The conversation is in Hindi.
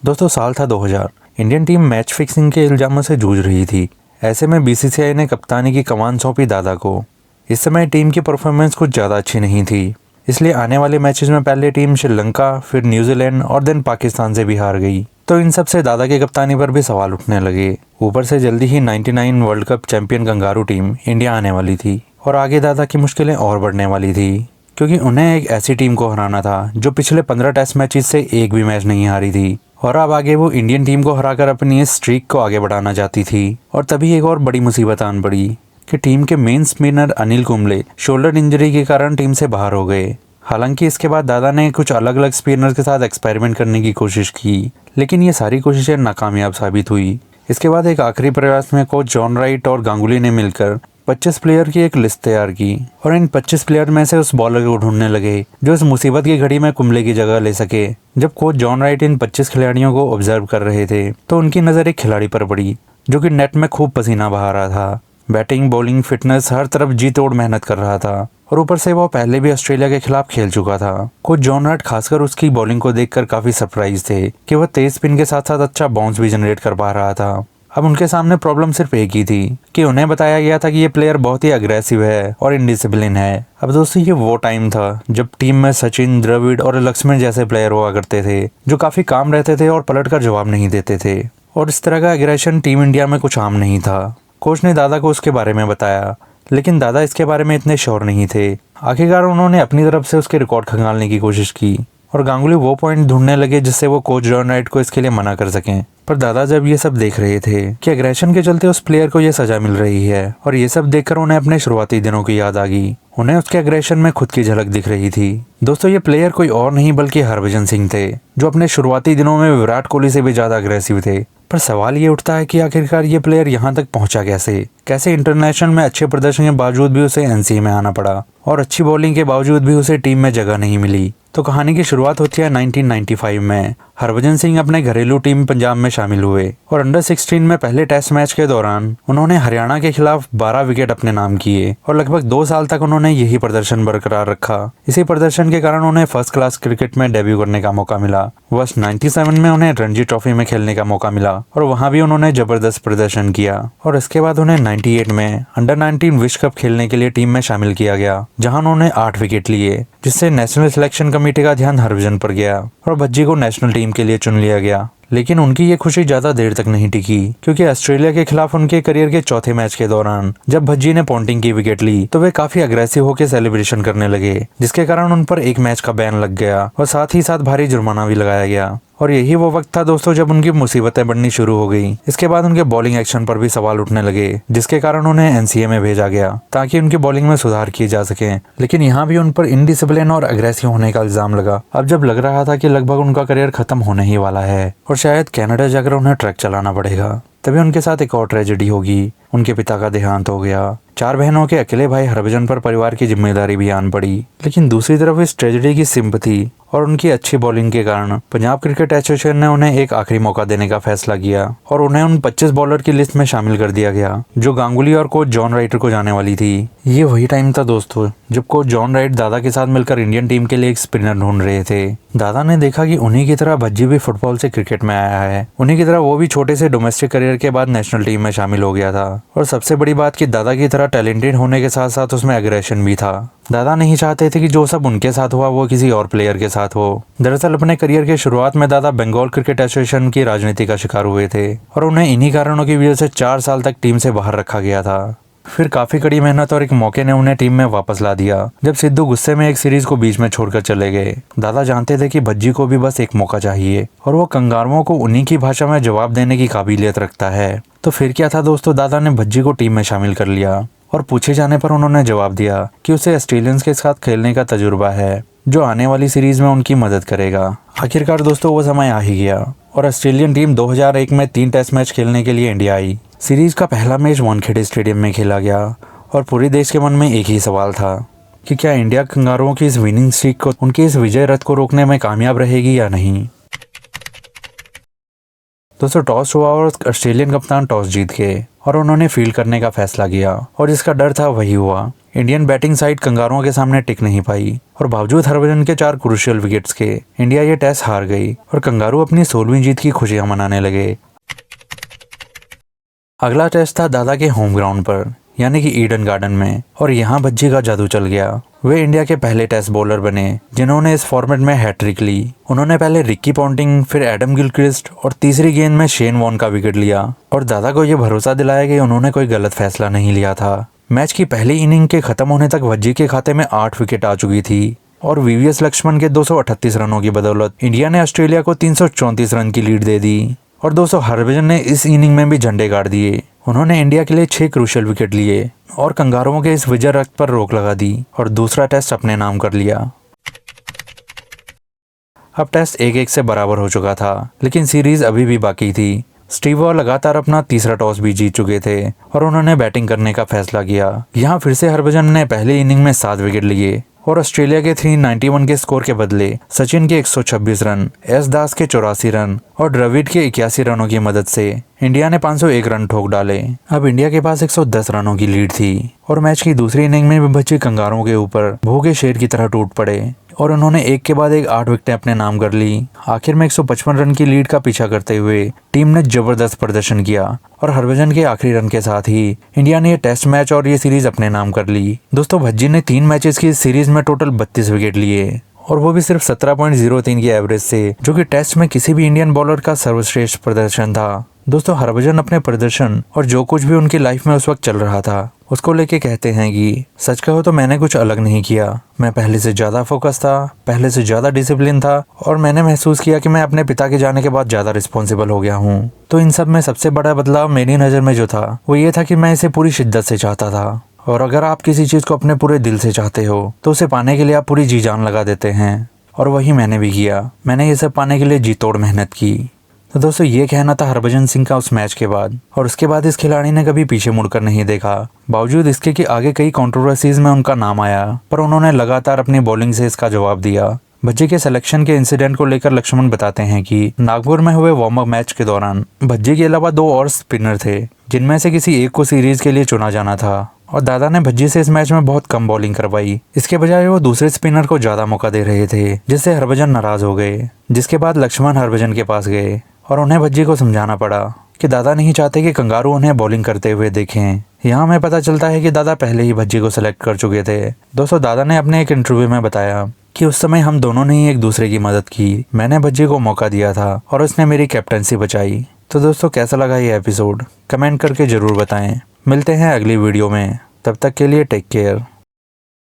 दोस्तों साल था 2000। इंडियन टीम मैच फिक्सिंग के इल्जामों से जूझ रही थी। ऐसे में बीसीसीआई ने कप्तानी की कमान सौंपी दादा को। इस समय टीम की परफॉर्मेंस कुछ ज़्यादा अच्छी नहीं थी, इसलिए आने वाले मैचेस में पहले टीम श्रीलंका, फिर न्यूजीलैंड और देन पाकिस्तान से भी हार गई। तो इन सब से दादा की कप्तानी पर भी सवाल उठने लगे। ऊपर से जल्दी ही 99 world cup champion kangaroo team India आने वाली थी और आगे दादा की मुश्किलें और बढ़ने वाली थी, क्योंकि उन्हें एक ऐसी टीम को हराना था जो पिछले 15 टेस्ट मैचेस से एक भी मैच नहीं हारी थी। और अब आगे वो इंडियन टीम को हराकर अपनी इस स्ट्रीक को आगे बढ़ाना चाहती थी। और तभी एक और बड़ी मुसीबत आन पड़ी कि टीम के main spinner Anil Kumble shoulder injury के कारण टीम से बाहर हो गए। हालांकि इसके बाद दादा ने कुछ अलग अलग स्पिनर्स के साथ एक्सपेरिमेंट करने की कोशिश की, लेकिन ये सारी कोशिशें नाकामयाब साबित हुई। इसके बाद एक आखिरी प्रयास में कोच जॉन राइट और गांगुली ने मिलकर 25 प्लेयर की एक लिस्ट तैयार की और इन 25 प्लेयर में से उस बॉलर को ढूंढने लगे जो इस मुसीबत की घड़ी में कुंबले की जगह ले सके। जब कोच जॉन राइट इन 25 खिलाड़ियों को ऑब्जर्व कर रहे थे तो उनकी नज़र एक खिलाड़ी पर पड़ी जो कि नेट में खूब पसीना बहा रहा था। बैटिंग, बॉलिंग, फिटनेस हर तरफ जी तोड़ मेहनत कर रहा था और ऊपर से वो पहले भी ऑस्ट्रेलिया के खिलाफ खेल चुका था। कोच जॉन राइट खासकर उसकी बॉलिंग को देखकर काफी सरप्राइज थे कि वह तेज स्पिन के साथ साथ अच्छा बाउंस भी जनरेट कर पा रहा था। अब उनके सामने प्रॉब्लम सिर्फ एक ही थी कि उन्हें बताया गया था कि ये प्लेयर बहुत ही अग्रेसिव है और इनडिसिप्लिन है। अब दोस्तों ये वो टाइम था जब टीम में सचिन, द्रविड़ और लक्ष्मण जैसे प्लेयर हुआ करते थे जो काफी काम रहते थे और पलट कर जवाब नहीं देते थे। और इस तरह का एग्रेशन टीम इंडिया में कुछ आम नहीं था। कोच ने दादा को उसके बारे में बताया, लेकिन दादा इसके बारे में इतने श्योर नहीं थे। आखिरकार उन्होंने अपनी तरफ से उसके रिकॉर्ड खंगालने की कोशिश की और गांगुली वो पॉइंट ढूंढने लगे जिससे वो कोच जॉन राइट को इसके लिए मना कर सकें। पर दादा जब ये सब देख रहे थे कि एग्रेशन के चलते उस प्लेयर को ये सजा मिल रही है और ये सब देखकर उन्हें अपने शुरुआती दिनों की याद आ गई। उन्हें उसके एग्रेशन में खुद की झलक दिख रही थी। दोस्तों ये प्लेयर कोई और नहीं बल्कि हरभजन सिंह थे, जो अपने शुरुआती दिनों में विराट कोहली से भी ज्यादा अग्रेसिव थे। पर सवाल ये उठता है कि आखिरकार ये प्लेयर यहाँ तक पहुंचा कैसे इंटरनेशनल में अच्छे प्रदर्शन के बावजूद भी उसे एनसीए में आना पड़ा और अच्छी बॉलिंग के बावजूद भी उसे टीम में जगह नहीं मिली। तो कहानी की शुरुआत होती है 1995 में। हरभजन सिंह अपने घरेलू टीम पंजाब में शामिल हुए और अंडर 16 में पहले टेस्ट मैच के दौरान उन्होंने हरियाणा के खिलाफ 12 विकेट अपने नाम किए और लगभग 2 साल तक उन्होंने यही प्रदर्शन बरकरार रखा। इसी प्रदर्शन के कारण उन्हें फर्स्ट क्लास क्रिकेट में डेब्यू करने का मौका मिला। वर्ष 97 में उन्हें रणजी ट्रॉफी में खेलने का मौका मिला और वहां भी उन्होंने जबरदस्त प्रदर्शन किया। और इसके बाद उन्हें 98 में अंडर 19 विश्व कप खेलने के लिए टीम में शामिल किया गया, जहां उन्होंने 8 विकेट लिए, जिससे नेशनल सिलेक्शन कमेटी का ध्यान हरभजन पर गया और भज्जी को नेशनल टीम के लिए चुन लिया गया। लेकिन उनकी ये खुशी ज्यादा देर तक नहीं टिकी, क्योंकि ऑस्ट्रेलिया के खिलाफ उनके करियर के चौथे मैच के दौरान जब भज्जी ने पॉन्टिंग की विकेट ली तो वे काफी अग्रेसिव होकर सेलिब्रेशन करने लगे, जिसके कारण उन पर एक मैच का बैन लग गया और साथ ही साथ भारी जुर्माना भी लगाया गया। और यही वो वक्त था दोस्तों जब उनकी मुसीबतें बढ़नी शुरू हो गई। इसके बाद उनके बॉलिंग एक्शन पर भी सवाल उठने लगे, जिसके कारण उन्हें एनसीए में भेजा गया ताकि उनकी बॉलिंग में सुधार किए जा सके। लेकिन यहाँ भी उन पर इनडिसिप्लिन और अग्रेसिव होने का इल्जाम लगा। अब जब लग रहा था कि लगभग उनका करियर खत्म होने ही वाला है और शायद कनाडा जाकर उन्हें ट्रैक चलाना पड़ेगा, तभी उनके साथ एक और ट्रेजेडी होगी। उनके पिता का देहांत हो गया। 4 बहनों के अकेले भाई हरभजन पर परिवार की जिम्मेदारी भी आन पड़ी। लेकिन दूसरी तरफ इस ट्रेजेडी की सिंपैथी और उनकी अच्छी बॉलिंग के कारण पंजाब क्रिकेट एसोसिएशन ने उन्हें एक आखिरी मौका देने का फैसला किया और उन्हें उन 25 बॉलर की लिस्ट में शामिल कर दिया गया जो गांगुली और कोच जॉन राइट को जाने वाली थी। ये वही टाइम था दोस्तों जब कोच जॉन राइट दादा के साथ मिलकर इंडियन टीम के लिए एक स्पिनर ढूंढ रहे थे। दादा ने देखा कि उन्हीं की तरह भज्जी भी फुटबॉल से क्रिकेट में आया है, उन्हीं की तरह वो भी छोटे से डोमेस्टिक करियर के बाद नेशनल टीम में शामिल हो गया था। और सबसे बड़ी बात कि दादा की तरह टैलेंटेड होने के साथ साथ उसमें एग्रेशन भी था। दादा नहीं चाहते थे कि जो सब उनके साथ हुआ वो किसी और प्लेयर के साथ हो। दरअसल अपने करियर के शुरुआत में दादा बंगाल क्रिकेट एसोसिएशन की राजनीति का शिकार हुए थे और उन्हें इन्हीं कारणों की वजह से 4 साल तक टीम से बाहर रखा गया था। फिर काफी कड़ी मेहनत और एक मौके ने उन्हें टीम में वापस ला दिया जब सिद्धू गुस्से में एक सीरीज को बीच में छोड़कर चले गए। दादा जानते थे कि भज्जी को भी बस एक मौका चाहिए और वो कंगारुओं को उन्हीं की भाषा में जवाब देने की काबिलियत रखता है। तो फिर क्या था दोस्तों, दादा ने भज्जी को टीम में शामिल कर लिया और पूछे जाने पर उन्होंने जवाब दिया कि उसे ऑस्ट्रेलियंस के साथ खेलने का तजुर्बा है जो आने वाली सीरीज में उनकी मदद करेगा। आखिरकार दोस्तों वो समय आ ही गया और ऑस्ट्रेलियन टीम 2001 में 3 टेस्ट मैच खेलने के लिए इंडिया आई। सीरीज का पहला मैच वानखेड़े स्टेडियम में खेला गया और पूरे देश के मन में एक ही सवाल था कि क्या इंडिया कंगारुओं की इस विनिंग स्ट्रीक को, उनके इस विजय रथ को रोकने में कामयाब रहेगी या नहीं। दोस्तों टॉस हुआ और ऑस्ट्रेलियन कप्तान टॉस जीत गए और उन्होंने फील्ड करने का फैसला किया और जिसका डर था वही हुआ। इंडियन बैटिंग साइड कंगारुओं के सामने टिक नहीं पाई और बावजूद हरभजन के 4 क्रूशियल विकेट्स के इंडिया ये टेस्ट हार गई और कंगारू अपनी 16वीं जीत की खुशियां मनाने लगे। अगला टेस्ट था दादा के होम ग्राउंड पर यानी कि ईडन गार्डन में और यहाँ भज्जी का जादू चल गया। वे इंडिया के पहले टेस्ट बॉलर बने जिन्होंने इस फॉर्मेट में हैट्रिक ली। उन्होंने पहले रिक्की पॉन्टिंग, फिर एडम गिलक्रिस्ट और तीसरी गेंद में शेन वॉर्न का विकेट लिया और दादा को यह भरोसा दिलाया कि उन्होंने कोई गलत फैसला नहीं लिया था। मैच की पहली इनिंग के खत्म होने तक भज्जी के खाते में 8 विकेट आ चुकी थी और वीवीएस लक्ष्मण के 238 रनों की बदौलत इंडिया ने ऑस्ट्रेलिया को 334 रन की लीड दे दी और दोस्तों हरभजन ने इस इनिंग में भी झंडे गाड़ दिए। उन्होंने इंडिया के लिए 6 क्रूशियल विकेट लिए और कंगारुओं के इस विजय रक्त पर रोक लगा दी और दूसरा टेस्ट अपने नाम कर लिया। अब टेस्ट 1-1 से बराबर हो चुका था लेकिन सीरीज अभी भी बाकी थी। स्टीव वॉ लगातार अपना तीसरा टॉस भी जीत चुके थे और उन्होंने बैटिंग करने का फैसला किया। यहाँ फिर से हरभजन ने पहली इनिंग में 7 विकेट लिए और ऑस्ट्रेलिया के 391 के स्कोर के बदले सचिन के 126 रन, एस दास के 84 रन और द्रविड़ के 81 रनों की मदद से इंडिया ने 501 रन ठोक डाले। अब इंडिया के पास 110 रनों की लीड थी और मैच की दूसरी इनिंग में भी बच्चे कंगारुओं के ऊपर भूखे शेर की तरह टूट पड़े और उन्होंने एक के बाद एक 8 विकेटें अपने नाम कर ली। आखिर में 155 रन की लीड का पीछा करते हुए टीम ने जबरदस्त प्रदर्शन किया और हरभजन के आखिरी रन के साथ ही इंडिया ने ये टेस्ट मैच और ये सीरीज अपने नाम कर ली। दोस्तों भज्जी ने 3 मैचेस की सीरीज में टोटल 32 विकेट लिए और वो भी सिर्फ 17.03 की एवरेज से, जो कि टेस्ट में किसी भी इंडियन बॉलर का सर्वश्रेष्ठ प्रदर्शन था। दोस्तों हरभजन अपने प्रदर्शन और जो कुछ भी उनकी लाइफ में उस वक्त चल रहा था उसको लेके कहते हैं कि सच कहो तो मैंने कुछ अलग नहीं किया। मैं पहले से ज्यादा फोकस था, पहले से ज्यादा डिसिप्लिन था और मैंने महसूस किया कि मैं अपने पिता के जाने के बाद ज्यादा रिस्पॉन्सिबल हो गया हूँ। तो इन सब में सबसे बड़ा बदलाव मेरी नज़र में जो था वो ये था कि मैं इसे पूरी शिद्दत से चाहता था और अगर आप किसी चीज़ को अपने पूरे दिल से चाहते हो तो उसे पाने के लिए आप पूरी जी जान लगा देते हैं और वही मैंने भी किया। मैंने ये सब पाने के लिए जी तोड़ मेहनत की। तो दोस्तों ये कहना था हरभजन सिंह का उस मैच के बाद और उसके बाद इस खिलाड़ी ने कभी पीछे मुड़कर नहीं देखा। बावजूद इसके कि आगे कई कंट्रोवर्सीज में उनका नाम आया पर उन्होंने लगातार अपनी बॉलिंग से इसका जवाब दिया। भज्जी के सिलेक्शन के इंसिडेंट को लेकर लक्ष्मण बताते हैं कि नागपुर में हुए वार्म अप मैच के दौरान भज्जी के अलावा 2 और स्पिनर थे जिनमें से किसी एक को सीरीज के लिए चुना जाना था और दादा ने भज्जी से इस मैच में बहुत कम बॉलिंग करवाई। इसके बजाय वो दूसरे स्पिनर को ज्यादा मौका दे रहे थे जिससे हरभजन नाराज हो गए, जिसके बाद लक्ष्मण हरभजन के पास गए और उन्हें भज्जी को समझाना पड़ा कि दादा नहीं चाहते कि कंगारू उन्हें बॉलिंग करते हुए देखें। यहाँ हमें पता चलता है कि दादा पहले ही भज्जी को सिलेक्ट कर चुके थे। दोस्तों दादा ने अपने एक इंटरव्यू में बताया कि उस समय हम दोनों ने ही एक दूसरे की मदद की। मैंने भज्जी को मौका दिया था और उसने मेरी कैप्टनसी बचाई। तो दोस्तों कैसा लगा ये एपिसोड कमेंट करके जरूर बताएं। मिलते हैं अगली वीडियो में, तब तक के लिए टेक केयर।